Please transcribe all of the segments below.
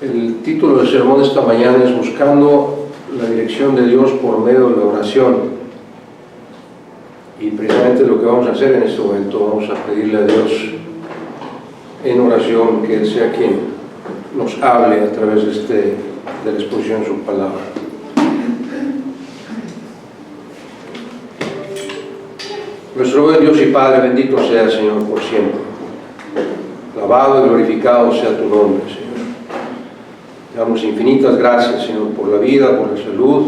El título del sermón de esta mañana es Buscando la dirección de Dios por medio de la oración. Y precisamente lo que vamos a hacer en este momento, vamos a pedirle a Dios en oración que Él sea quien nos hable a través de la exposición de su palabra. Nuestro buen Dios y Padre, bendito sea, Señor, por siempre. Alabado y glorificado sea tu nombre, Señor. Te damos infinitas gracias, Señor, por la vida, por la salud,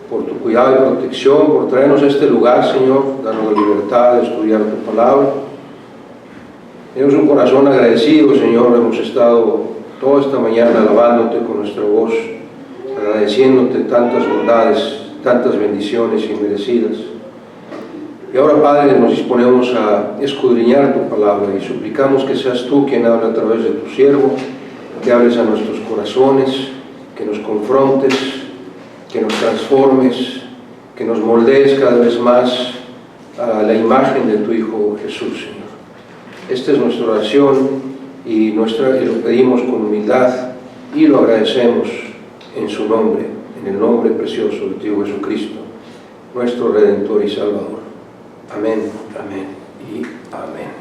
por tu cuidado y protección, por traernos a este lugar, Señor, darnos la libertad de estudiar tu palabra. Tenemos un corazón agradecido, Señor. Hemos estado toda esta mañana alabándote con nuestra voz, agradeciéndote tantas bondades, tantas bendiciones inmerecidas. Y ahora, Padre, nos disponemos a escudriñar tu palabra y suplicamos que seas tú quien habla a través de tu siervo, que hables a nuestros corazones, que nos confrontes, que nos transformes, que nos moldees cada vez más a la imagen de tu Hijo Jesús, Señor. Esta es nuestra oración y lo pedimos con humildad y lo agradecemos en su nombre, en el nombre precioso de tu Hijo Jesucristo, nuestro Redentor y Salvador. Amén, amén y amén.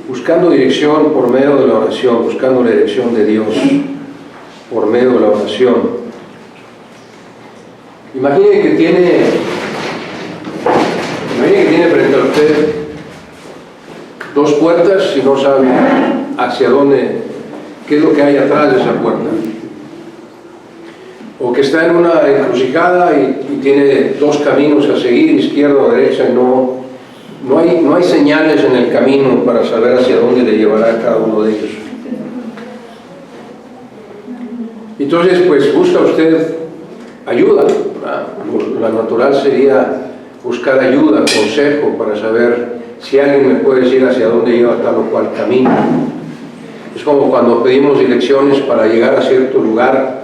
Buscando dirección por medio de la oración, buscando la dirección de Dios por medio de la oración. Imagine que tiene frente a usted dos puertas y no sabe hacia dónde, qué es lo que hay atrás de esa puerta. O que está en una encrucijada y tiene dos caminos a seguir, izquierda o derecha, y no hay señales en el camino para saber hacia dónde le llevará cada uno de ellos. Entonces, pues busca usted ayuda. Lo natural sería buscar ayuda, consejo, para saber si alguien me puede decir hacia dónde lleva tal o cual camino. Es como cuando pedimos direcciones para llegar a cierto lugar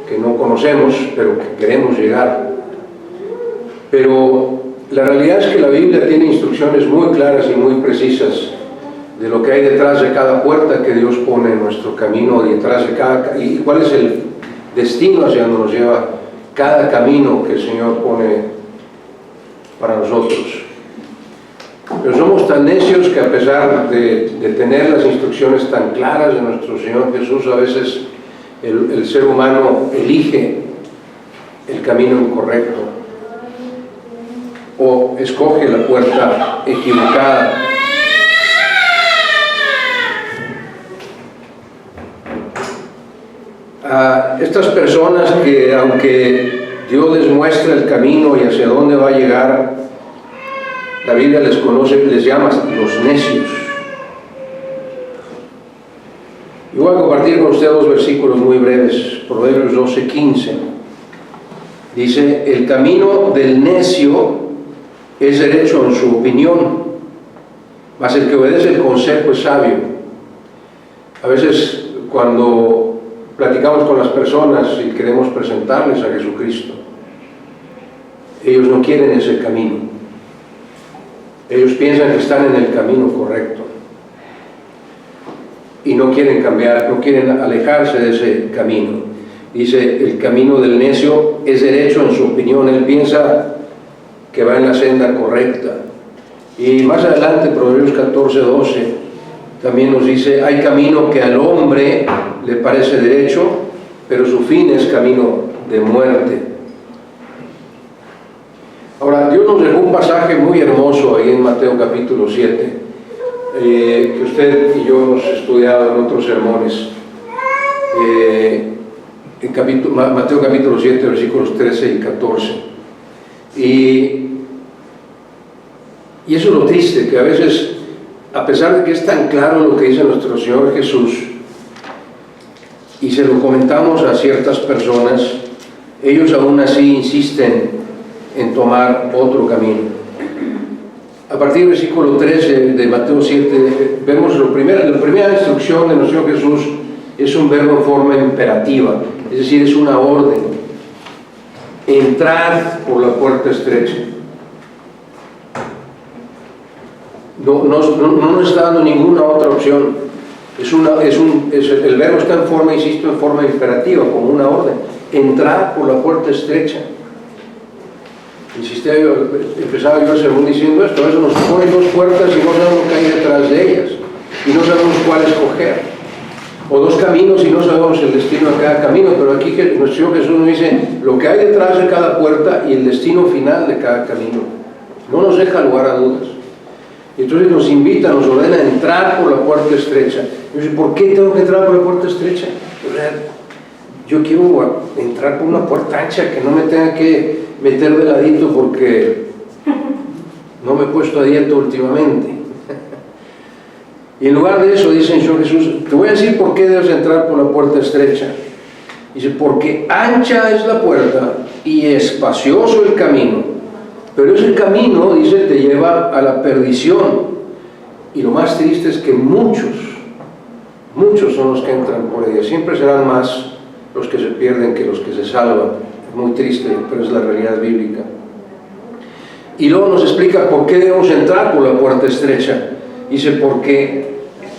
que no conocemos, pero que queremos llegar. Pero la realidad es que la Biblia tiene instrucciones muy claras y muy precisas de lo que hay detrás de cada puerta que Dios pone en nuestro camino, y cuál es el destino hacia donde nos lleva cada camino que el Señor pone para nosotros. Pero somos tan necios que, a pesar de tener las instrucciones tan claras de nuestro Señor Jesús, a veces el ser humano elige el camino incorrecto o escoge la puerta equivocada. A estas personas que, aunque Dios les muestra el camino y hacia dónde va a llegar, la Biblia les llama los necios. Y voy a compartir con ustedes dos versículos muy breves. Proverbios 12:15 dice: el camino del necio es derecho en su opinión, mas el que obedece el consejo es sabio. A veces, cuando platicamos con las personas y queremos presentarles a Jesucristo, ellos no quieren ese camino. Ellos piensan que están en el camino correcto y no quieren cambiar, no quieren alejarse de ese camino. Dice: el camino del necio es derecho en su opinión. Él piensa que va en la senda correcta. Y más adelante, Proverbios 14:12 también nos dice: hay camino que al hombre le parece derecho, pero su fin es camino de muerte. Ahora, Dios nos dejó un pasaje muy hermoso ahí en Mateo capítulo 7, que usted y yo hemos estudiado en otros sermones. Mateo capítulo 7, versículos 13 y 14. Y eso es lo triste, que a veces, a pesar de que es tan claro lo que dice nuestro Señor Jesús, y se lo comentamos a ciertas personas, ellos aún así insisten en tomar otro camino. A partir del versículo 13 de Mateo 7, vemos la primera instrucción de nuestro Señor Jesús es un verbo en forma imperativa, es decir, es una orden: entrad por la puerta estrecha. No nos está dando ninguna otra opción. El verbo está en forma, insisto, en forma imperativa, como una orden. Entrar por la puerta estrecha. Empezaba yo el sermón diciendo esto. A veces nos ponen dos puertas y no sabemos lo que hay detrás de ellas. Y no sabemos cuál escoger. O dos caminos y no sabemos el destino de cada camino. Pero aquí nuestro Señor Jesús nos dice lo que hay detrás de cada puerta y el destino final de cada camino. No nos deja lugar a dudas. Entonces nos invita, nos ordena a entrar por la puerta estrecha. Yo digo, ¿por qué tengo que entrar por la puerta estrecha? Yo quiero entrar por una puerta ancha, que no me tenga que meter de ladito porque no me he puesto a dieta últimamente. Y en lugar de eso, dice el Señor Jesús, te voy a decir por qué debes entrar por la puerta estrecha. Dice, porque ancha es la puerta y espacioso el camino. Pero ese camino, dice, te lleva a la perdición. Y lo más triste es que muchos son los que entran por ella. Siempre serán más los que se pierden que los que se salvan. Es muy triste, pero es la realidad bíblica. Y luego nos explica por qué debemos entrar por la puerta estrecha. Dice, porque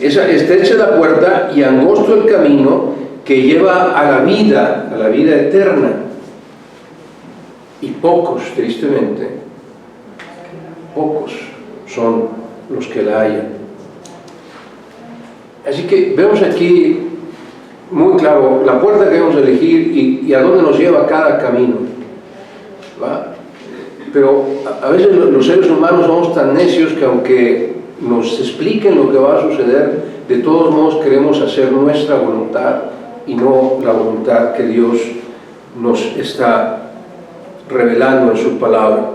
estrecha la puerta y angosto el camino que lleva a la vida eterna. Y pocos, tristemente, pocos son los que la hallan. Así que vemos aquí muy claro la puerta que debemos elegir y a dónde nos lleva cada camino, ¿va? Pero a veces los seres humanos somos tan necios que aunque nos expliquen lo que va a suceder, de todos modos queremos hacer nuestra voluntad y no la voluntad que Dios nos está revelando en su palabra.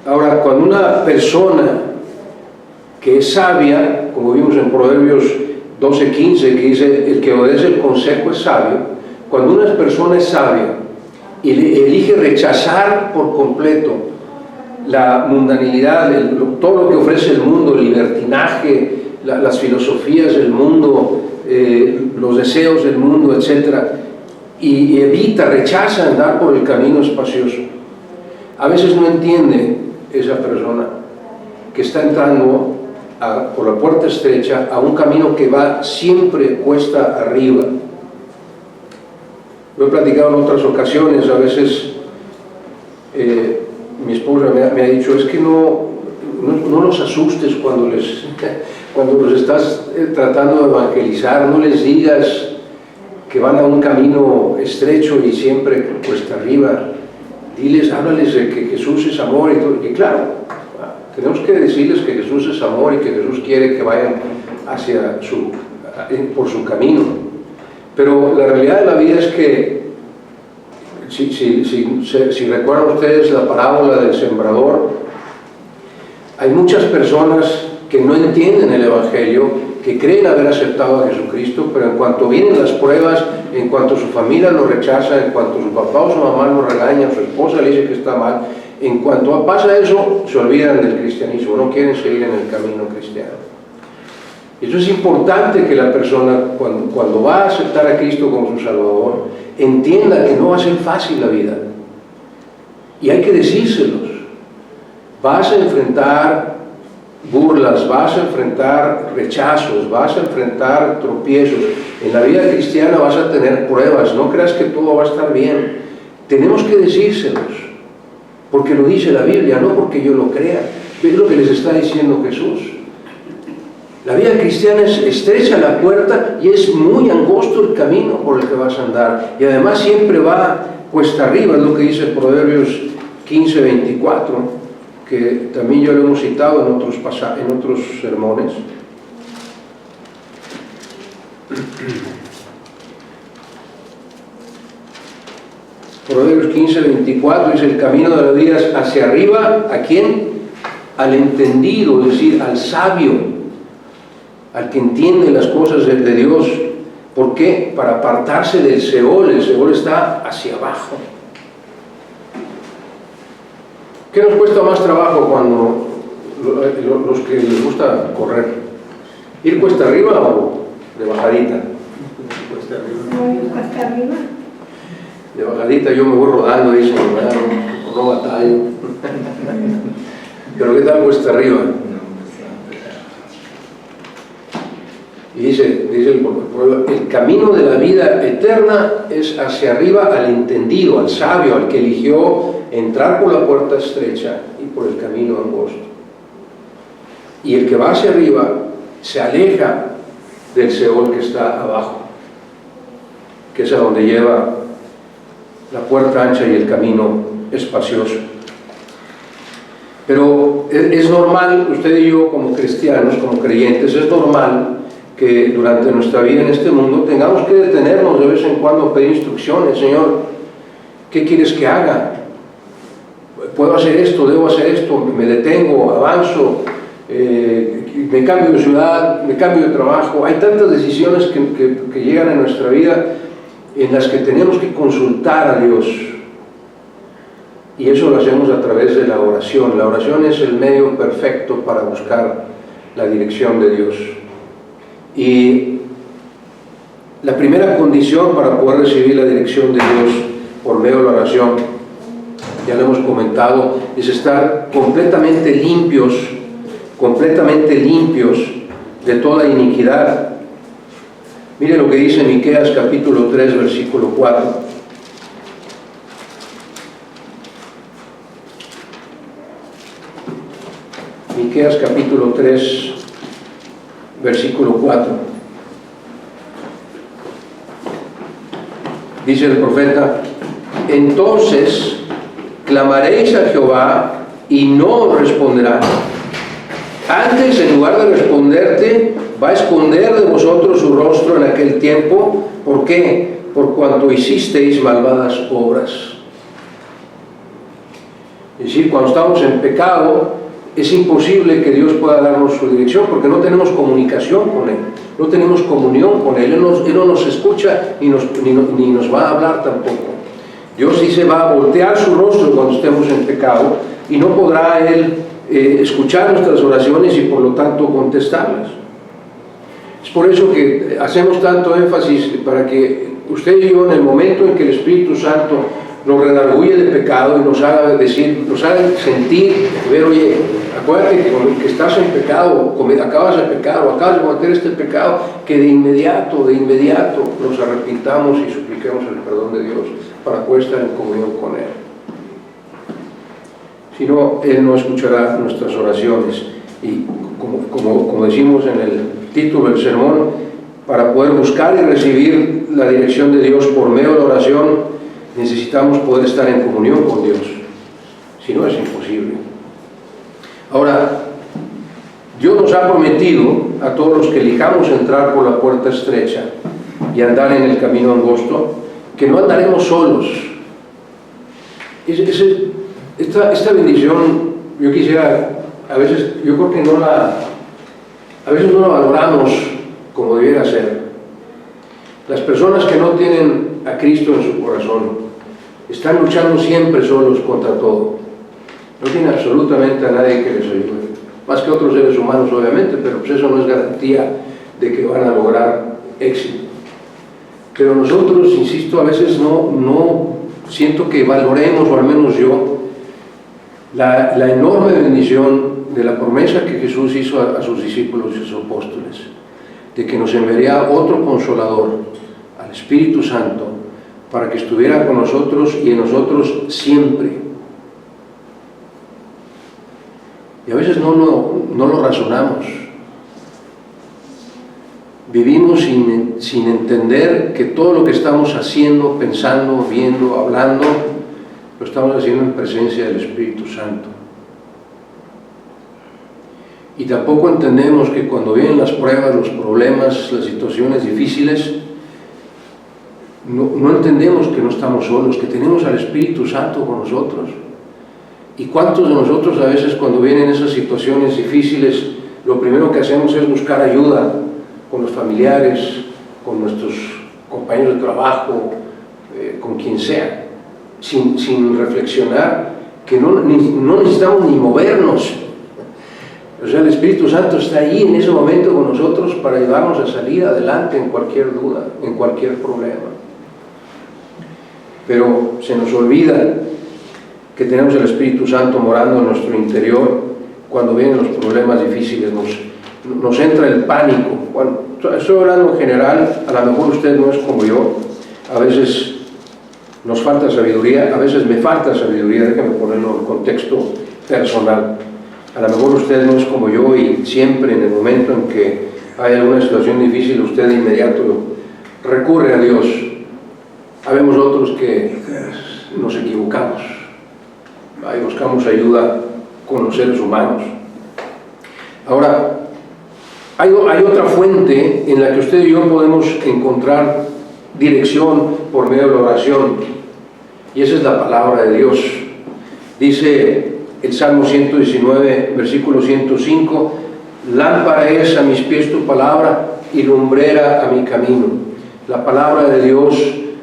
Ahora, cuando una persona que es sabia, como vimos en Proverbios 12:15, que dice, el que obedece el consejo es sabio, cuando una persona es sabia y elige rechazar por completo la mundanalidad, todo lo que ofrece el mundo, el libertinaje, las filosofías del mundo, los deseos del mundo, etc., y rechaza andar por el camino espacioso. A veces no entiende esa persona que está entrando por la puerta estrecha a un camino que va siempre cuesta arriba. Lo he platicado en otras ocasiones. A veces mi esposa me ha dicho, es que no los asustes cuando los estás tratando de evangelizar, no les digas que van a un camino estrecho y siempre cuesta arriba. Háblales de que Jesús es amor y todo. Y claro, tenemos que decirles que Jesús es amor y que Jesús quiere que vayan por su camino. Pero la realidad de la vida es que, si recuerdan ustedes la parábola del sembrador, hay muchas personas que no entienden el Evangelio, que creen haber aceptado a Jesucristo, pero en cuanto vienen las pruebas, en cuanto su familia lo rechaza, en cuanto su papá o su mamá lo regaña, su esposa le dice que está mal, en cuanto pasa eso, se olvidan del cristianismo, no quieren seguir en el camino cristiano. Eso es importante, que la persona, cuando va a aceptar a Cristo como su Salvador, entienda que no va a ser fácil la vida. Y hay que decírselos. Vas a enfrentar burlas, vas a enfrentar rechazos, vas a enfrentar tropiezos. En la vida cristiana vas a tener pruebas, no creas que todo va a estar bien. Tenemos que decírselos, porque lo dice la Biblia, no porque yo lo crea. Es lo que les está diciendo Jesús. La vida cristiana es estrecha la puerta y es muy angosto el camino por el que vas a andar. Y además siempre va cuesta arriba, es lo que dice Proverbios 15:24. Que también yo lo hemos citado en otros sermones. Proverbios 15:24 dice, el camino de la vida es hacia arriba, ¿a quién? Al entendido, es decir, al sabio, al que entiende las cosas de Dios. ¿Por qué? Para apartarse del Seol. El Seol está hacia abajo. ¿Qué nos cuesta más trabajo cuando los que les gusta correr? ¿Ir cuesta arriba o de bajadita? Cuesta arriba. ¿Cuesta arriba? De bajadita yo me voy rodando, dicen, no batallo. Pero ¿qué tal cuesta arriba? Y dice el camino de la vida eterna es hacia arriba al entendido, al sabio, al que eligió entrar por la puerta estrecha y por el camino angosto. Y el que va hacia arriba se aleja del Seol que está abajo, que es a donde lleva la puerta ancha y el camino espacioso. Pero es normal, usted y yo como cristianos, como creyentes, es normal que durante nuestra vida en este mundo tengamos que detenernos de vez en cuando a pedir instrucciones. Señor, ¿qué quieres que haga? ¿Puedo hacer esto? ¿Debo hacer esto? ¿Me detengo? ¿Avanzo? ¿Me cambio de ciudad? ¿Me cambio de trabajo? Hay tantas decisiones que llegan a nuestra vida en las que tenemos que consultar a Dios. Y eso lo hacemos a través de la oración. La oración es el medio perfecto para buscar la dirección de Dios. Y la primera condición para poder recibir la dirección de Dios por medio de la oración, ya lo hemos comentado, es estar completamente limpios de toda iniquidad. Mire lo que dice Miqueas capítulo 3, versículo 4. Miqueas capítulo 3, versículo 4. Dice el profeta: entonces clamaréis a Jehová y no os responderá. Antes, en lugar de responderte, va a esconder de vosotros su rostro en aquel tiempo. ¿Por qué? Por cuanto hicisteis malvadas obras. Es decir, cuando estamos en pecado, es imposible que Dios pueda darnos su dirección porque no tenemos comunicación con Él, no tenemos comunión con Él. Él no nos escucha ni nos va a hablar tampoco. Dios dice va a voltear su rostro cuando estemos en pecado y no podrá Él escuchar nuestras oraciones y por lo tanto contestarlas. Es por eso que hacemos tanto énfasis para que usted y yo, en el momento en que el Espíritu Santo nos redarguye de pecado y nos haga sentir, ver, oye, acuérdate que estás en pecado, acabas de pecar o acabas de cometer este pecado, que de inmediato nos arrepintamos y supliquemos el perdón de Dios para poder estar en comunión con Él. Si no, Él no escuchará nuestras oraciones. Y como decimos en el título del sermón, para poder buscar y recibir la dirección de Dios por medio de la oración, necesitamos poder estar en comunión con Dios. Si no, es imposible. Ahora, Dios nos ha prometido a todos los que elijamos entrar por la puerta estrecha y andar en el camino angosto, que no andaremos solos. Esta bendición, yo quisiera, a veces, yo creo que a veces no la valoramos como debiera ser. Las personas que no tienen a Cristo en su corazón están luchando siempre solos contra todo. No tienen absolutamente a nadie que les ayude, más que otros seres humanos obviamente, pero pues eso no es garantía de que van a lograr éxito. Pero nosotros, insisto, a veces no siento que valoremos, o al menos yo, la enorme bendición de la promesa que Jesús hizo a sus discípulos y a sus apóstoles, de que nos enviaría otro consolador, al Espíritu Santo, para que estuviera con nosotros y en nosotros siempre. Y a veces no lo razonamos. Vivimos sin entender que todo lo que estamos haciendo, pensando, viendo, hablando, lo estamos haciendo en presencia del Espíritu Santo. Y tampoco entendemos que cuando vienen las pruebas, los problemas, las situaciones difíciles, no entendemos que no estamos solos, que tenemos al Espíritu Santo con nosotros. ¿Y cuántos de nosotros a veces cuando vienen esas situaciones difíciles, lo primero que hacemos es buscar ayuda con los familiares, con nuestros compañeros de trabajo, con quien sea, sin reflexionar que no necesitamos ni movernos? O sea, el Espíritu Santo está ahí en ese momento con nosotros para ayudarnos a salir adelante en cualquier duda, en cualquier problema. Pero se nos olvida que tenemos el Espíritu Santo morando en nuestro interior. Cuando vienen los problemas difíciles nos entra el pánico. Bueno, estoy hablando en general, a lo mejor usted no es como yo, a veces nos falta sabiduría, a veces me falta sabiduría, déjame ponerlo en contexto personal. A lo mejor usted no es como yo y siempre en el momento en que hay alguna situación difícil, usted de inmediato recurre a Dios. Habemos otros que nos equivocamos, ahí buscamos ayuda con los seres humanos. Ahora, hay otra fuente en la que usted y yo podemos encontrar dirección por medio de la oración, y esa es la palabra de Dios. Dice el Salmo 119, versículo 105, lámpara es a mis pies tu palabra y lumbrera a mi camino. La palabra de Dios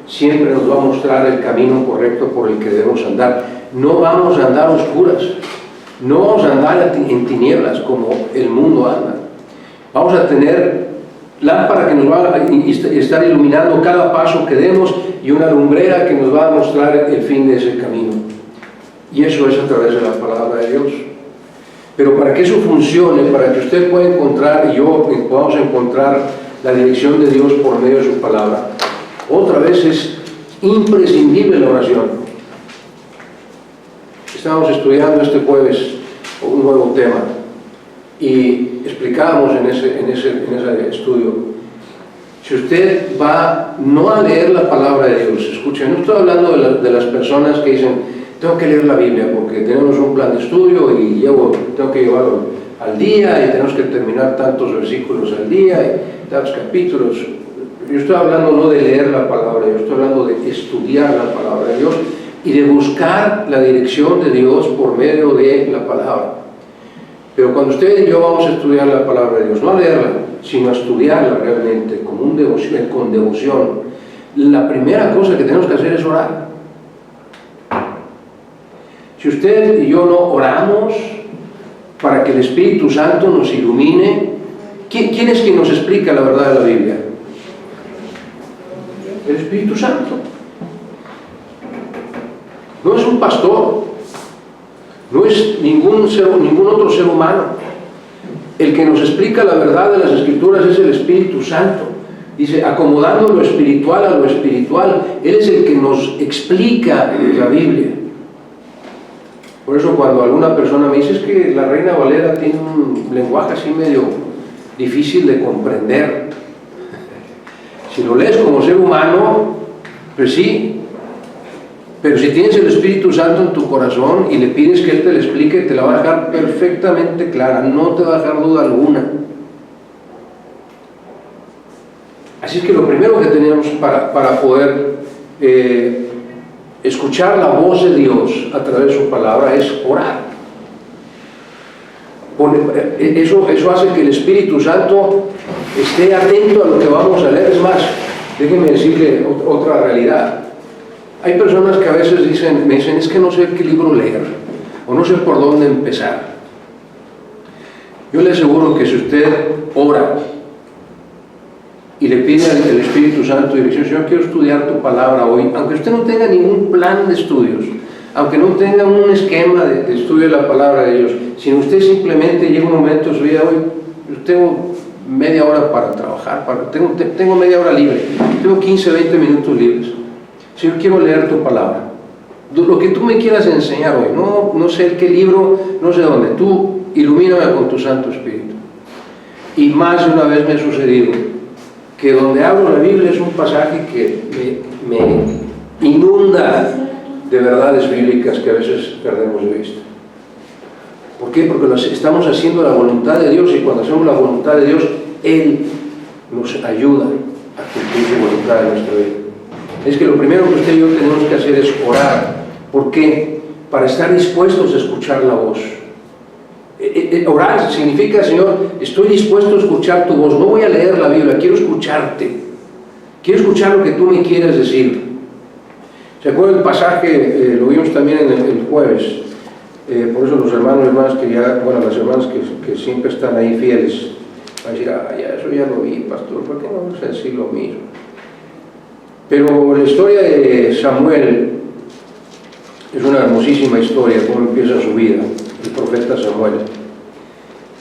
siempre nos va a mostrar el camino correcto por el que debemos andar. No vamos a andar a oscuras, no vamos a andar en tinieblas como el mundo anda. Vamos a tener lámpara que nos va a estar iluminando cada paso que demos y una lumbrera que nos va a mostrar el fin de ese camino. Y eso es a través de la palabra de Dios. Pero para que eso funcione, para que usted pueda encontrar y yo podamos encontrar la dirección de Dios por medio de su palabra, otra vez es imprescindible la oración. Estamos estudiando este jueves un nuevo tema y explicábamos en ese estudio, si usted va no a leer la palabra de Dios, escuchen, no estoy hablando de las personas que dicen tengo que leer la Biblia porque tenemos un plan de estudio y tengo que llevarlo al día y tenemos que terminar tantos versículos al día y tantos capítulos. Yo estoy hablando no de leer la palabra, yo estoy hablando de estudiar la palabra de Dios y de buscar la dirección de Dios por medio de la palabra. Pero cuando usted y yo vamos a estudiar la palabra de Dios, no a leerla, sino a estudiarla realmente con devoción, la primera cosa que tenemos que hacer es orar. Si usted y yo no oramos para que el Espíritu Santo nos ilumine, ¿quién es quien nos explica la verdad de la Biblia? El Espíritu Santo. No es un pastor, no es ningún otro ser humano. El que nos explica la verdad de las Escrituras es el Espíritu Santo. Dice, acomodando lo espiritual a lo espiritual. Él es el que nos explica la Biblia. Por eso cuando alguna persona me dice es que la Reina Valera tiene un lenguaje así medio difícil de comprender. Si lo lees como ser humano, pues sí. Pero si tienes el Espíritu Santo en tu corazón y le pides que Él te lo explique, te la va a dejar perfectamente clara, no te va a dejar duda alguna. Así que lo primero que tenemos para poder escuchar la voz de Dios a través de su palabra es orar. Eso hace que el Espíritu Santo esté atento a lo que vamos a leer. Es más, déjenme decirle otra realidad. Hay personas que a veces me dicen, es que no sé qué libro leer, o no sé por dónde empezar. Yo le aseguro que si usted ora y le pide al Espíritu Santo dirección, Señor, quiero estudiar tu palabra hoy, aunque usted no tenga ningún plan de estudios, aunque no tenga un esquema de estudio de la palabra de Dios, sino usted simplemente llega un momento en su vida, hoy yo tengo media hora para trabajar, tengo media hora libre, tengo 15, 20 minutos libres. Señor, quiero leer tu palabra. Lo que tú me quieras enseñar hoy, no sé qué libro, no sé dónde, tú ilumíname con tu Santo Espíritu. Y más de una vez me ha sucedido que donde abro la Biblia es un pasaje que me inunda de verdades bíblicas que a veces perdemos de vista. ¿Por qué? Porque estamos haciendo la voluntad de Dios y cuando hacemos la voluntad de Dios, Él nos ayuda a cumplir su voluntad en nuestra vida. Es que lo primero que usted y yo tenemos que hacer es orar. ¿Por qué? Para estar dispuestos a escuchar la voz. Orar significa, Señor, estoy dispuesto a escuchar tu voz. No voy a leer la Biblia, quiero escucharte. Quiero escuchar lo que tú me quieres decir. ¿Se acuerdan el pasaje? Lo vimos también en el jueves. Por eso los hermanos y hermanas las hermanas que siempre están ahí fieles, van a decir, eso ya lo vi, pastor, ¿por qué no vamos a decir lo mismo? Pero la historia de Samuel es una hermosísima historia, cómo empieza su vida, el profeta Samuel.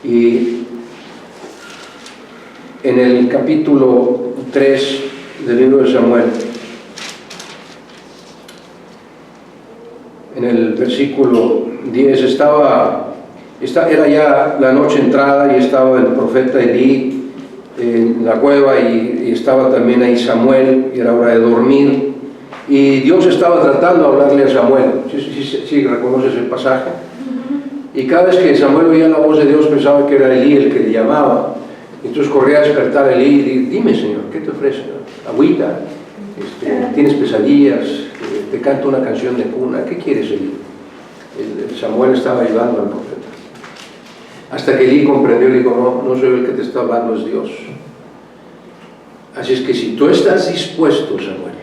Y en el capítulo 3 del libro de Samuel, en el versículo 10, era ya la noche entrada y estaba el profeta Elí en la cueva y estaba también ahí Samuel, y era hora de dormir, y Dios estaba tratando de hablarle a Samuel. Sí, reconoces el pasaje. Y cada vez que Samuel oía la voz de Dios pensaba que era Elí el que le llamaba. Entonces corría a despertar a Elí y dijo: dime, Señor, ¿qué te ofrece? Agüita, tienes pesadillas, te canto una canción de cuna, ¿qué quieres, Elí? Samuel estaba ayudando al profeta. Hasta que Elí comprendió y dijo: no soy el que te está hablando, es Dios. Así es que si tú estás dispuesto, Samuel,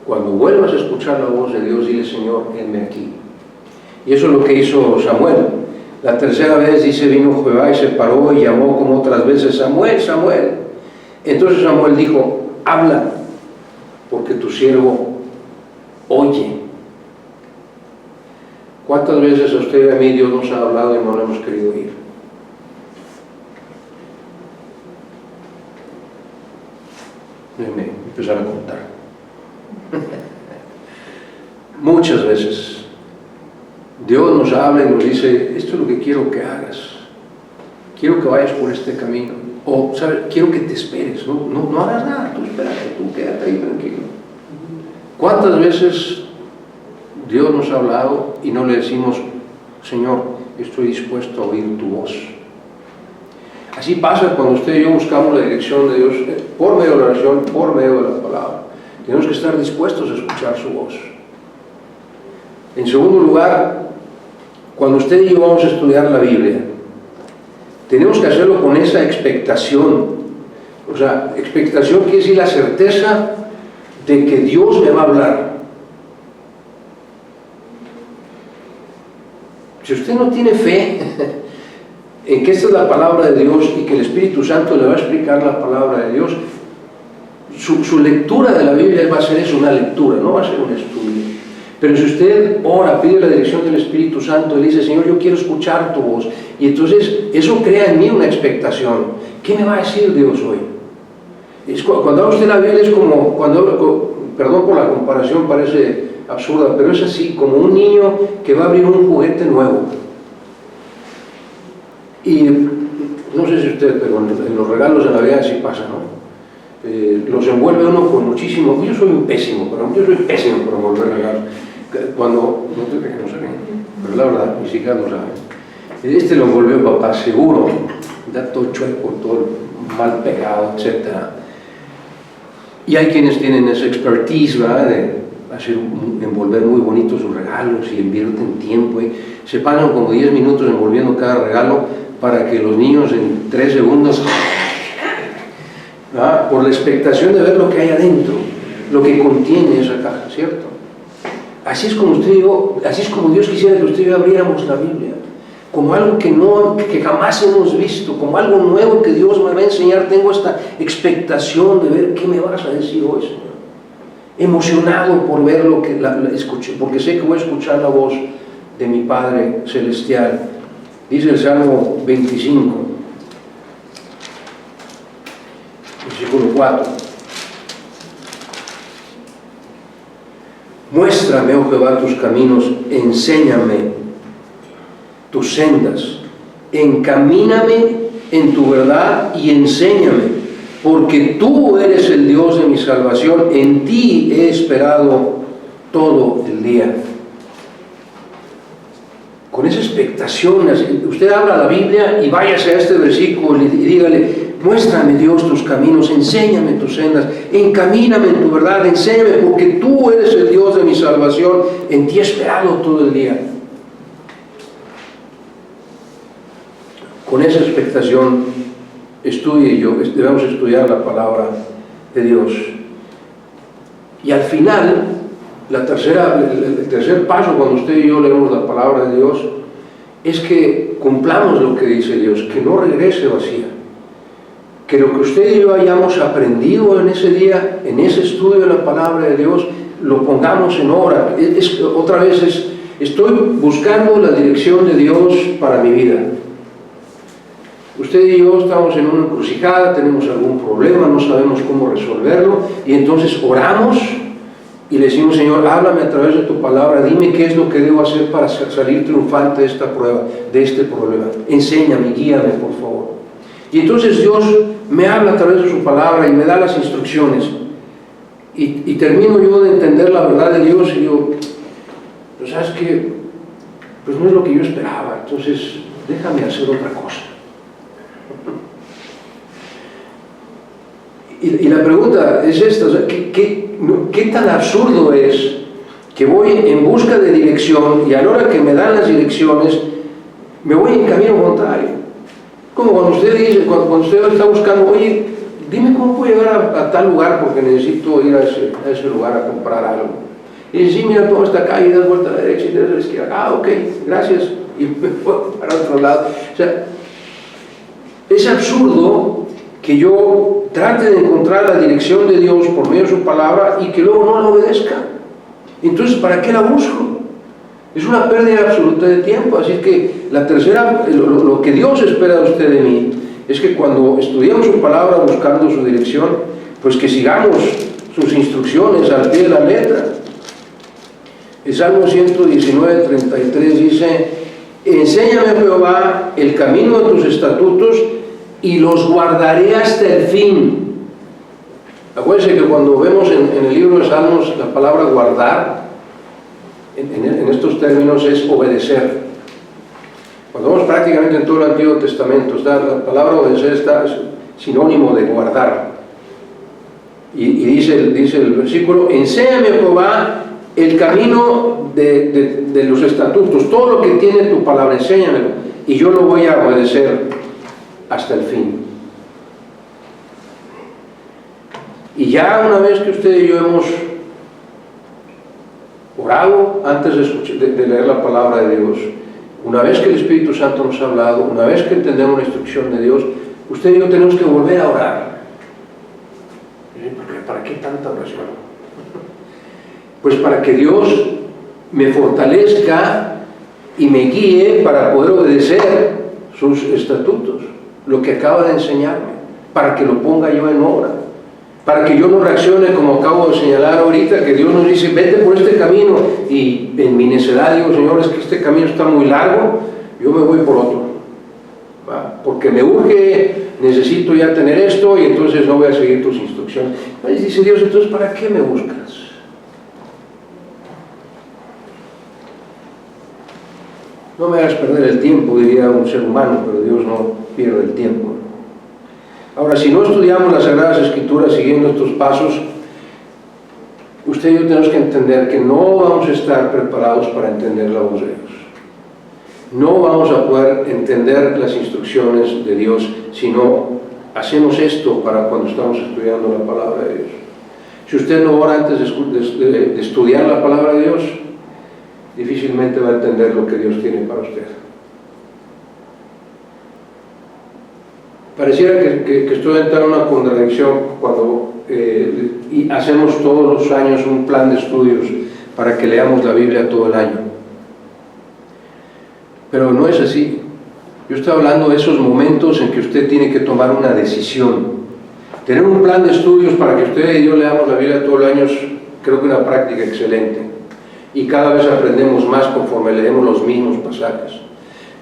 cuando vuelvas a escuchar la voz de Dios, dile: Señor, henme aquí. Y eso es lo que hizo Samuel. La tercera vez, dice, vino Jehová y se paró y llamó como otras veces: Samuel, Samuel. Entonces Samuel dijo: habla, porque tu siervo oye. ¿Cuántas veces a usted y a mí Dios nos ha hablado y no lo hemos querido oír? Déjeme empezar a contar. Muchas veces Dios nos habla y nos dice: esto es lo que quiero que hagas, quiero que vayas por este camino, o ¿sabes? Quiero que te esperes, no hagas nada, tú espérate, tú quédate ahí tranquilo. ¿Cuántas veces Dios nos ha hablado y no le decimos: Señor, estoy dispuesto a oír tu voz? Así pasa cuando usted y yo buscamos la dirección de Dios por medio de la oración, por medio de la palabra. Tenemos que estar dispuestos a escuchar su voz. En segundo lugar, cuando usted y yo vamos a estudiar la Biblia, tenemos que hacerlo con esa expectación. O sea, expectación quiere decir la certeza de que Dios me va a hablar. Si usted no tiene fe en que esta es la palabra de Dios y que el Espíritu Santo le va a explicar la palabra de Dios, su lectura de la Biblia va a ser eso, una lectura, no va a ser un estudio. Pero si usted ora, pide la dirección del Espíritu Santo y le dice: Señor, yo quiero escuchar tu voz, y entonces eso crea en mí una expectación. ¿Qué me va a decir Dios hoy? Cuando habla usted la Biblia es como, perdón por la comparación, parece absurda, pero es así, como un niño que va a abrir un juguete nuevo. Y no sé si usted, pero en los regalos de Navidad sí pasa, ¿no? Los envuelve uno con muchísimo. Yo soy pésimo para envolver regalos. Cuando, no te crees que no saben, pero la verdad, mis hijas no saben. Lo envolvió papá, seguro, da todo chueco, todo mal pegado, etc. Y hay quienes tienen esa expertise, ¿verdad?, de envolver muy bonito sus regalos y invierten tiempo. Y se pasan como 10 minutos envolviendo cada regalo para que los niños en 3 segundos, ¿verdad?, por la expectación de ver lo que hay adentro, lo que contiene esa caja, ¿cierto? Así es como usted y yo, así es como Dios quisiera que usted y yo abriéramos la Biblia, como algo que jamás hemos visto, como algo nuevo que Dios me va a enseñar. Tengo esta expectación de ver qué me vas a decir hoy, Señor. Emocionado por ver lo que escuché, porque sé que voy a escuchar la voz de mi Padre Celestial. Dice el Salmo 25, versículo 4. Muéstrame, oh Jehová, tus caminos, enséñame tus sendas, encamíname en tu verdad y enséñame, porque tú eres el Dios de mi salvación, en ti he esperado todo el día. Con esa expectación, usted habla la Biblia y váyase a este versículo y dígale: muéstrame, Dios, tus caminos, enséñame tus sendas, encamíname en tu verdad, enséñame, porque tú eres el Dios de mi salvación, en ti he esperado todo el día. Con esa expectación, estudie y yo, debemos estudiar la palabra de Dios. Y al final, el tercer paso cuando usted y yo leemos la palabra de Dios es que cumplamos lo que dice Dios, que no regrese vacía, que lo que usted y yo hayamos aprendido en ese día, en ese estudio de la palabra de Dios, lo pongamos en obra. Otra vez estoy buscando la dirección de Dios para mi vida. Usted y yo estamos en una encrucijada, tenemos algún problema, no sabemos cómo resolverlo, y entonces oramos y le decimos: Señor, háblame a través de tu palabra, dime qué es lo que debo hacer para salir triunfante de esta prueba, de este problema. Enséñame, guíame, por favor. Y entonces Dios me habla a través de su palabra y me da las instrucciones. Y termino yo de entender la verdad de Dios y digo: pues sabes que pues no es lo que yo esperaba, entonces déjame hacer otra cosa. Y la pregunta es esta: o sea, ¿qué tan absurdo es que voy en busca de dirección y a la hora que me dan las direcciones me voy en camino contrario? Como cuando usted dice, cuando usted está buscando: oye, dime cómo puedo llegar a tal lugar porque necesito ir a ese lugar a comprar algo. Y dice: sí, mira, toma esta calle, das vuelta a la derecha y das a la izquierda. Ah, ok, gracias. Y me voy para otro lado. O sea, es absurdo que yo trate de encontrar la dirección de Dios por medio de su palabra y que luego no la obedezca. Entonces, ¿para qué la busco? Es una pérdida absoluta de tiempo. Así que la tercera, lo que Dios espera de usted, de mí, es que cuando estudiamos su palabra buscando su dirección, pues que sigamos sus instrucciones al pie de la letra. El Salmo 119, 33 dice: enséñame, Jehová, el camino de tus estatutos y los guardaré hasta el fin. Acuérdense que cuando vemos en el libro de Salmos la palabra guardar, en estos términos es obedecer. Cuando vemos prácticamente en todo el Antiguo Testamento, la palabra obedecer está sinónimo de guardar. Y dice el versículo: enséñame, Jehová, el camino de los estatutos, todo lo que tiene tu palabra, enséñamelo, y yo lo voy a obedecer hasta el fin. Y ya una vez que usted y yo hemos orado antes de leer la palabra de Dios, una vez que el Espíritu Santo nos ha hablado, una vez que entendemos la instrucción de Dios, usted y yo tenemos que volver a orar. ¿Para qué tanta oración? Pues para que Dios me fortalezca y me guíe para poder obedecer sus estatutos, lo que acaba de enseñarme, para que lo ponga yo en obra, para que yo no reaccione como acabo de señalar ahorita, que Dios nos dice: vete por este camino, y en mi necedad digo: Señor, es que este camino está muy largo, yo me voy por otro, ¿va? Porque me urge, necesito ya tener esto, y entonces no voy a seguir tus instrucciones. Entonces dice Dios: entonces ¿para qué me buscas? No me hagas perder el tiempo, diría un ser humano, pero Dios no pierde el tiempo. Ahora, si no estudiamos las Sagradas Escrituras siguiendo estos pasos, usted y yo tenemos que entender que no vamos a estar preparados para entender la voz de Dios. No vamos a poder entender las instrucciones de Dios si no hacemos esto para cuando estamos estudiando la palabra de Dios. Si usted no ora antes de estudiar la palabra de Dios, difícilmente va a entender lo que Dios tiene para usted. Pareciera que estoy entrando en una contradicción cuando y hacemos todos los años un plan de estudios para que leamos la Biblia todo el año. Pero no es así. Yo estoy hablando de esos momentos en que usted tiene que tomar una decisión. Tener un plan de estudios para que usted y yo leamos la Biblia todo el año es, creo que, una práctica excelente. Y cada vez aprendemos más conforme leemos los mismos pasajes.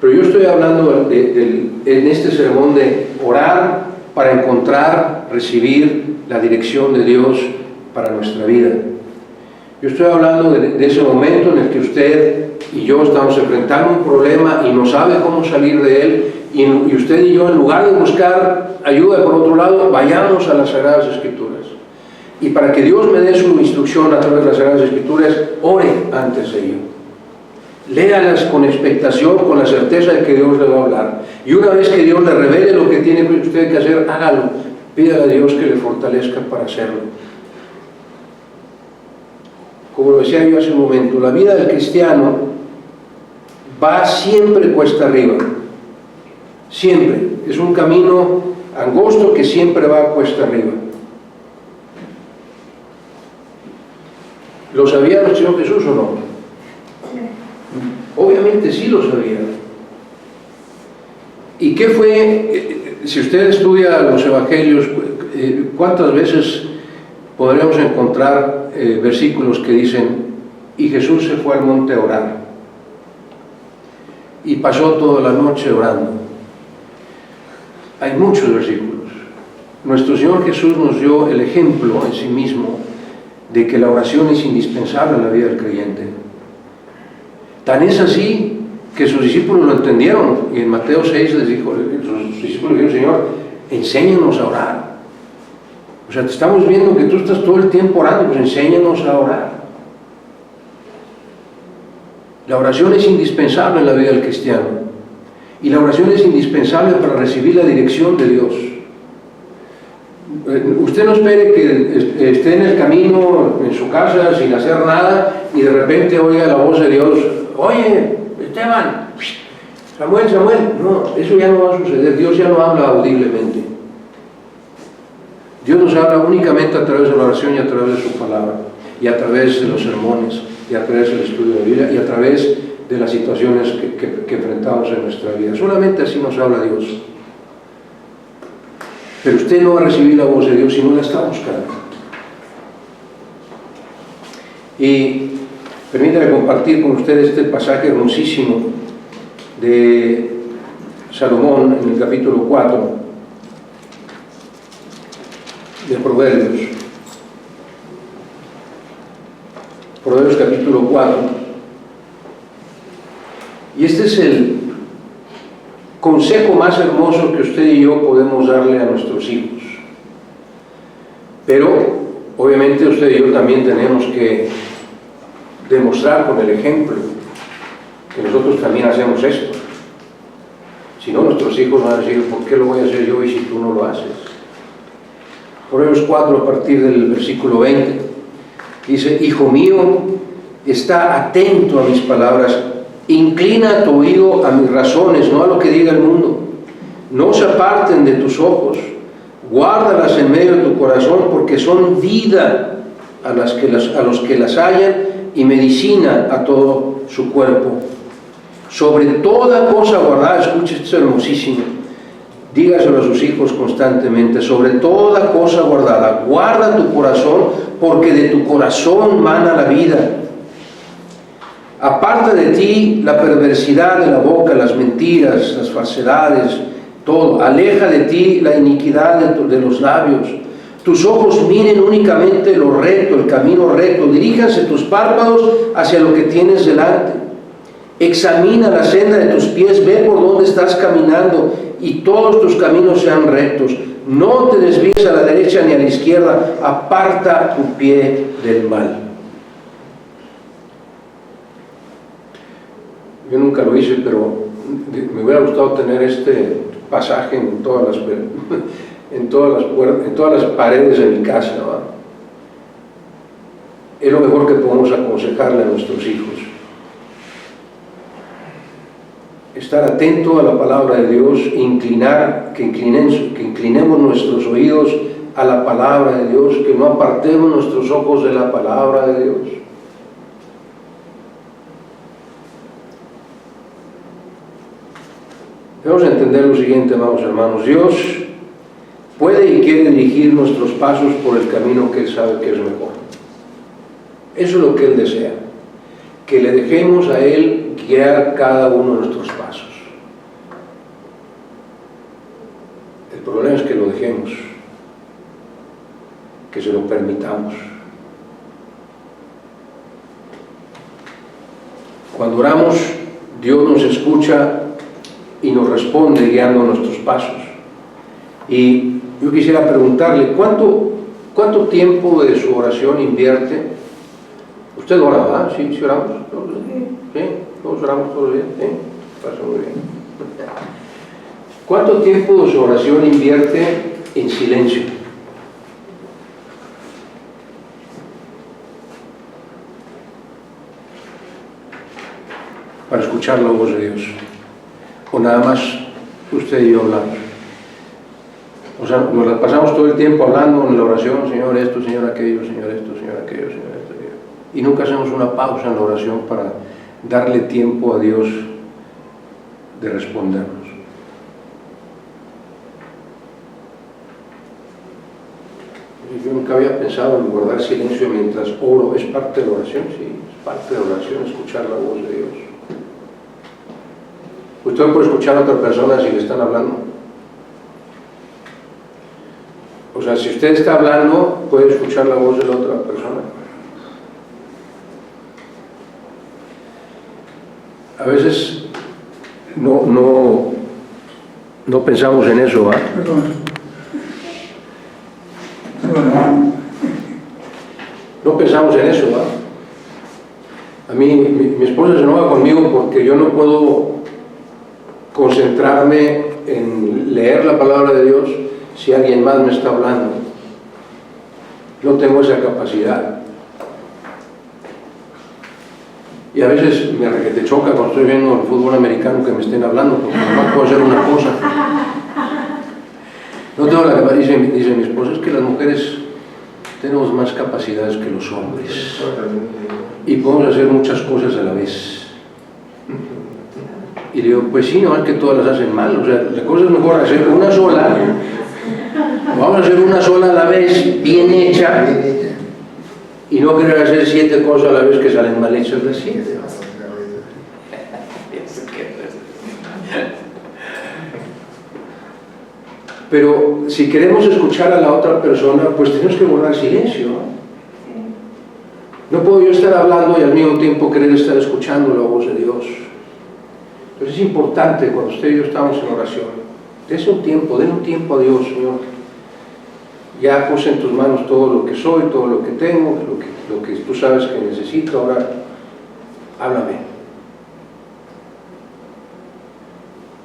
Pero yo estoy hablando en este sermón de orar para encontrar, recibir la dirección de Dios para nuestra vida. Yo estoy hablando de ese momento en el que usted y yo estamos enfrentando un problema y no sabe cómo salir de él, y usted y yo, en lugar de buscar ayuda por otro lado, vayamos a las Sagradas Escrituras. Y para que Dios me dé su instrucción a través de las Sagradas Escrituras, ore antes de ello. Léalas con expectación, con la certeza de que Dios le va a hablar. Y una vez que Dios le revele lo que tiene usted que hacer, hágalo. Pídale a Dios que le fortalezca para hacerlo. Como lo decía yo hace un momento, la vida del cristiano va siempre cuesta arriba. Siempre. Es un camino angosto que siempre va cuesta arriba. ¿Lo sabía nuestro Señor Jesús o no? Obviamente sí lo sabía. ¿Y qué fue? Si usted estudia los evangelios, ¿cuántas veces podríamos encontrar versículos que dicen: y Jesús se fue al monte a orar y pasó toda la noche orando? Hay muchos versículos. Nuestro Señor Jesús nos dio el ejemplo en sí mismo de que la oración es indispensable en la vida del creyente. Tan es así que sus discípulos lo entendieron, y en Mateo 6 les dijo, sus discípulos dijeron: Señor, enséñanos a orar. O sea, te estamos viendo que tú estás todo el tiempo orando, pues enséñanos a orar. La oración es indispensable en la vida del cristiano, y la oración es indispensable para recibir la dirección de Dios. Usted no espere que esté en el camino, en su casa, sin hacer nada, y de repente oiga la voz de Dios: oye, Esteban, Samuel. No, eso ya no va a suceder. Dios ya no habla audiblemente. Dios nos habla únicamente a través de la oración y a través de su palabra, y a través de los sermones, y a través del estudio de la Biblia, y a través de las situaciones que enfrentamos en nuestra vida. Solamente así nos habla Dios. Pero usted no va a recibir la voz de Dios si no la está buscando. Y permítanme compartir con ustedes este pasaje hermosísimo de Salomón en el capítulo 4 de Proverbios. Proverbios capítulo 4. Y este es el consejo más hermoso que usted y yo podemos darle a nuestros hijos. Pero obviamente usted y yo también tenemos que demostrar con el ejemplo que nosotros también hacemos esto. Si no, nuestros hijos van a decir: ¿por qué lo voy a hacer yo y si tú no lo haces? Proverbios 4, a partir del versículo 20, dice: hijo mío, está atento a mis palabras, inclina tu oído a mis razones, no a lo que diga el mundo. No se aparten de tus ojos, guárdalas en medio de tu corazón, porque son vida a los que las hallan y medicina a todo su cuerpo. Sobre toda cosa guardada, escuche, esto es hermosísimo, dígaselo a sus hijos constantemente: sobre toda cosa guardada, guarda tu corazón, porque de tu corazón mana la vida. Aparta de ti la perversidad de la boca, las mentiras, las falsedades, todo. Aleja de ti la iniquidad de los labios. Tus ojos miren únicamente lo recto, el camino recto. Diríjanse tus párpados hacia lo que tienes delante. Examina la senda de tus pies, ve por dónde estás caminando, y todos tus caminos sean rectos. No te desvíes a la derecha ni a la izquierda, aparta tu pie del mal. Yo nunca lo hice, pero me hubiera gustado tener este pasaje en todas las paredes de mi casa, ¿no? Es lo mejor que podemos aconsejarle a nuestros hijos. Estar atento a la palabra de Dios, que inclinemos nuestros oídos a la palabra de Dios, que no apartemos nuestros ojos de la palabra de Dios. Debemos entender lo siguiente, amados hermanos: Dios puede y quiere dirigir nuestros pasos por el camino que Él sabe que es mejor. Eso es lo que Él desea, que le dejemos a Él guiar cada uno de nuestros pasos. El problema es que lo dejemos, que se lo permitamos. Cuando oramos, Dios nos escucha y nos responde guiando nuestros pasos. Y yo quisiera preguntarle: ¿cuánto tiempo de su oración invierte? ¿Usted ora, verdad? ¿Sí oramos? ¿Sí? ¿Todos oramos todos los días? ¿Sí? Pasa muy bien. ¿Cuánto tiempo de su oración invierte en silencio? Para escuchar la voz de Dios. O nada más usted y yo hablamos. O sea, nos la pasamos todo el tiempo hablando en la oración: Señor esto, Señor aquello, Señor esto, Señor aquello, Señor esto, aquello. Y nunca hacemos una pausa en la oración para darle tiempo a Dios de respondernos. Yo nunca había pensado en guardar silencio mientras oro. ¿Es parte de la oración? Sí, es parte de la oración, escuchar la voz de Dios. Usted puede escuchar a otra persona si le están hablando. O sea, si usted está hablando, puede escuchar la voz de la otra persona. A veces no pensamos en eso, ¿ah? No pensamos en eso, ¿ah? A mí, mi esposa se enoja conmigo porque yo no puedo concentrarme en leer la palabra de Dios si alguien más me está hablando. No tengo esa capacidad. Y a veces me requete choca cuando estoy viendo el fútbol americano que me estén hablando, porque nomás puedo hacer una cosa. No tengo la capacidad, dice mi esposa, es que las mujeres tenemos más capacidades que los hombres y podemos hacer muchas cosas a la vez. Y le digo, pues sí, no es que todas las hacen mal, o sea, la cosa es mejor hacer una sola. Vamos a hacer una sola a la vez, bien hecha, y no querer hacer 7 cosas a la vez que salen mal hechas las 7. Pero si queremos escuchar a la otra persona, pues tenemos que guardar silencio. No puedo yo estar hablando y al mismo tiempo querer estar escuchando la voz de Dios. Entonces es importante cuando usted y yo estamos en oración, denle un tiempo a Dios, Señor. Ya puse en tus manos todo lo que soy, todo lo que tengo, lo que tú sabes que necesito, ahora háblame.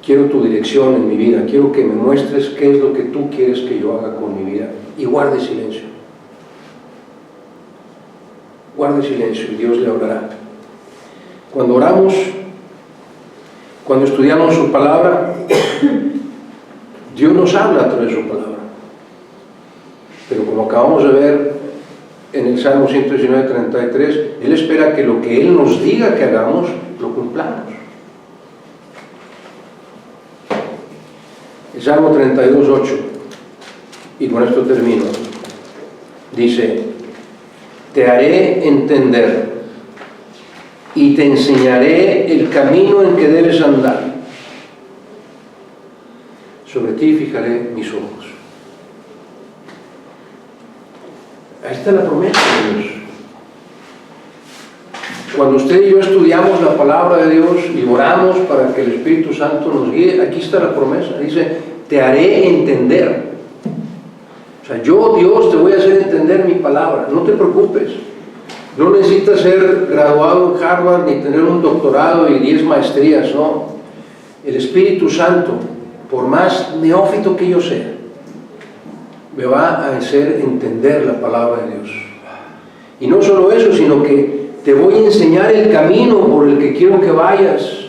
Quiero tu dirección en mi vida, quiero que me muestres qué es lo que tú quieres que yo haga con mi vida. Y guarde silencio. Guarde silencio y Dios le hablará. Cuando oramos, cuando estudiamos su palabra, Dios nos habla a través de su palabra. Pero como acabamos de ver en el Salmo 119:33, Él espera que lo que Él nos diga que hagamos, lo cumplamos. El Salmo 32:8, y con esto termino, dice: te haré entender y te enseñaré el camino en que debes andar. Sobre ti fijaré mis ojos. Ahí está la promesa de Dios. Cuando usted y yo estudiamos la palabra de Dios y oramos para que el Espíritu Santo nos guíe, aquí está la promesa. Dice, te haré entender. O sea, yo, Dios, te voy a hacer entender mi palabra. No te preocupes. No necesitas ser graduado en Harvard ni tener un doctorado y 10 maestrías, no. El Espíritu Santo, por más neófito que yo sea, me va a hacer entender la palabra de Dios. Y no solo eso, sino que te voy a enseñar el camino por el que quiero que vayas.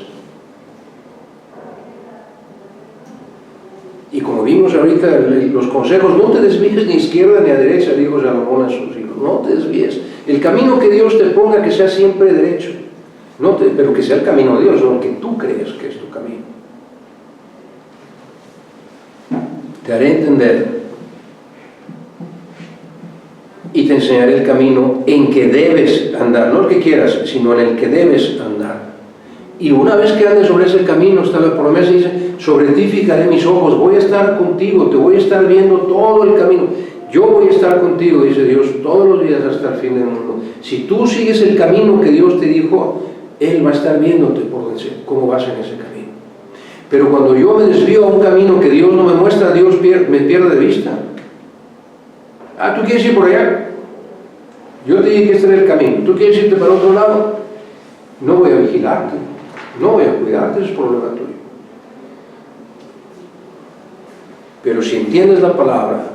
Y como vimos ahorita, los consejos, no te desvíes ni a izquierda ni a derecha, dijo Salomón a sus hijos, no te desvíes. El camino que Dios te ponga, que sea siempre derecho, pero que sea el camino de Dios, no el que tú crees que es tu camino. Te haré entender y te enseñaré el camino en que debes andar, no el que quieras, sino en el que debes andar. Y una vez que andes sobre ese camino, está la promesa, dice, sobre ti fijaré mis ojos, voy a estar contigo, te voy a estar viendo todo el camino. Yo voy a estar contigo, dice Dios, todos los días hasta el fin del mundo. Si tú sigues el camino que Dios te dijo, Él va a estar viéndote por cómo vas en ese camino. Pero cuando yo me desvío a un camino que Dios no me muestra, Dios me pierde de vista. Ah, ¿tú quieres ir por allá? Yo te dije que este era el camino. ¿Tú quieres irte para otro lado? No voy a vigilarte, no voy a cuidarte, es problema tuyo. Pero si entiendes la palabra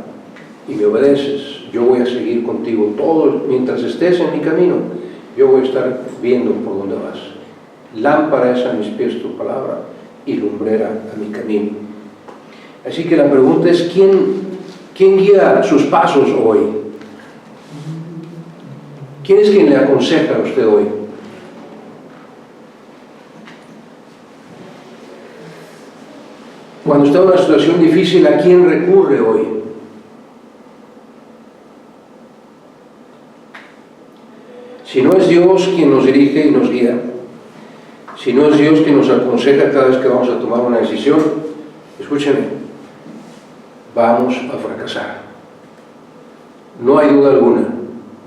y me obedeces, yo voy a seguir contigo todo, mientras estés en mi camino, yo voy a estar viendo por dónde vas. Lámpara es a mis pies tu palabra y lumbrera a mi camino. Así que la pregunta es, ¿quién guía sus pasos hoy? ¿Quién es quien le aconseja a usted hoy? Cuando está en una situación difícil, ¿a quién recurre hoy? Si no es Dios quien nos dirige y nos guía, si no es Dios quien nos aconseja cada vez que vamos a tomar una decisión, escúcheme, vamos a fracasar. No hay duda alguna.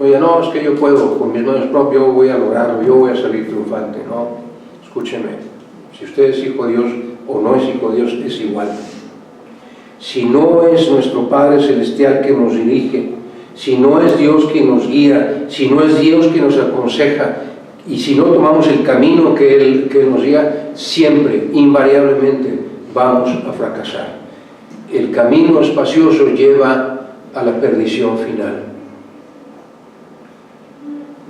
Oye, no, es que yo puedo, con mis manos propias yo voy a lograrlo, yo voy a salir triunfante. No, escúcheme, si usted es hijo de Dios o no es hijo de Dios, es igual. Si no es nuestro Padre Celestial que nos dirige, si no es Dios quien nos guía, si no es Dios quien nos aconseja, y si no tomamos el camino que Él nos guía, siempre, invariablemente, vamos a fracasar. El camino espacioso lleva a la perdición final.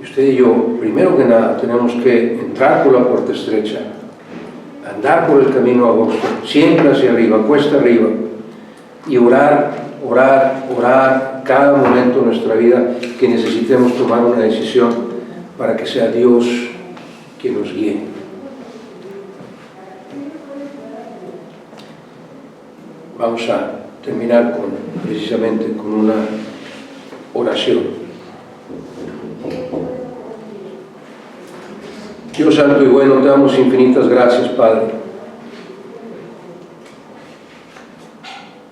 Y usted y yo, primero que nada, tenemos que entrar por la puerta estrecha, andar por el camino angosto, siempre hacia arriba, cuesta arriba, y orar, orar, orar cada momento de nuestra vida que necesitemos tomar una decisión para que sea Dios quien nos guíe. Vamos a terminar precisamente con una oración. Dios santo y bueno, te damos infinitas gracias, Padre.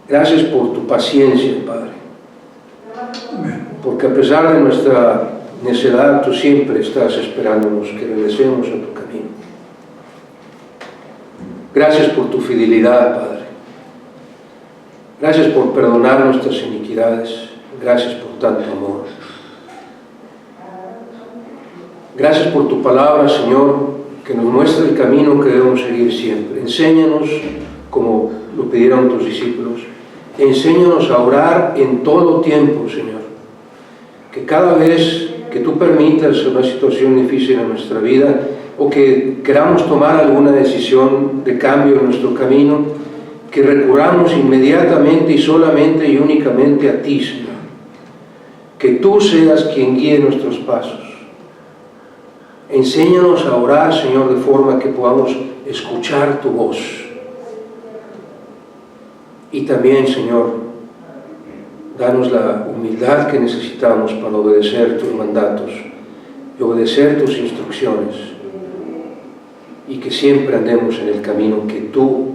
Gracias por tu paciencia, Padre. Porque a pesar de nuestra necedad, tú siempre estás esperándonos que regresemos a tu camino. Gracias por tu fidelidad, Padre. Gracias por perdonar nuestras iniquidades. Gracias por tanto amor. Gracias por tu palabra, Señor, que nos muestra el camino que debemos seguir siempre. Enséñanos, como lo pidieron tus discípulos, enséñanos a orar en todo tiempo, Señor. Que cada vez que tú permitas una situación difícil en nuestra vida o que queramos tomar alguna decisión de cambio en nuestro camino, que recurramos inmediatamente y solamente y únicamente a ti, Señor. Que tú seas quien guíe nuestros pasos. Enséñanos a orar, Señor, de forma que podamos escuchar tu voz. Y también, Señor, danos la humildad que necesitamos para obedecer tus mandatos y obedecer tus instrucciones, y que siempre andemos en el camino que tú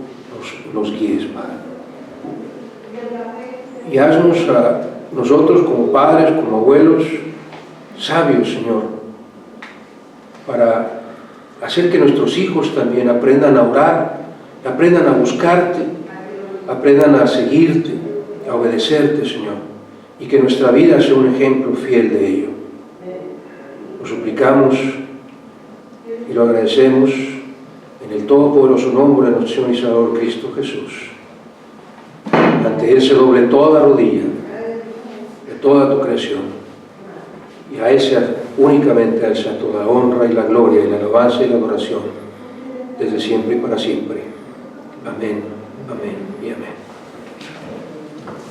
nos guíes, Padre. Y haznos a nosotros como padres, como abuelos, sabios, Señor, para hacer que nuestros hijos también aprendan a orar, aprendan a buscarte, aprendan a seguirte, a obedecerte, Señor, y que nuestra vida sea un ejemplo fiel de ello. Lo suplicamos y lo agradecemos en el todopoderoso nombre de nuestro Señor y Salvador Cristo Jesús. Ante Él se doble toda rodilla de toda tu creación, y a Él sea, únicamente a Él sea toda la honra y la gloria y la alabanza y la adoración desde siempre y para siempre. Amén, amén y amén.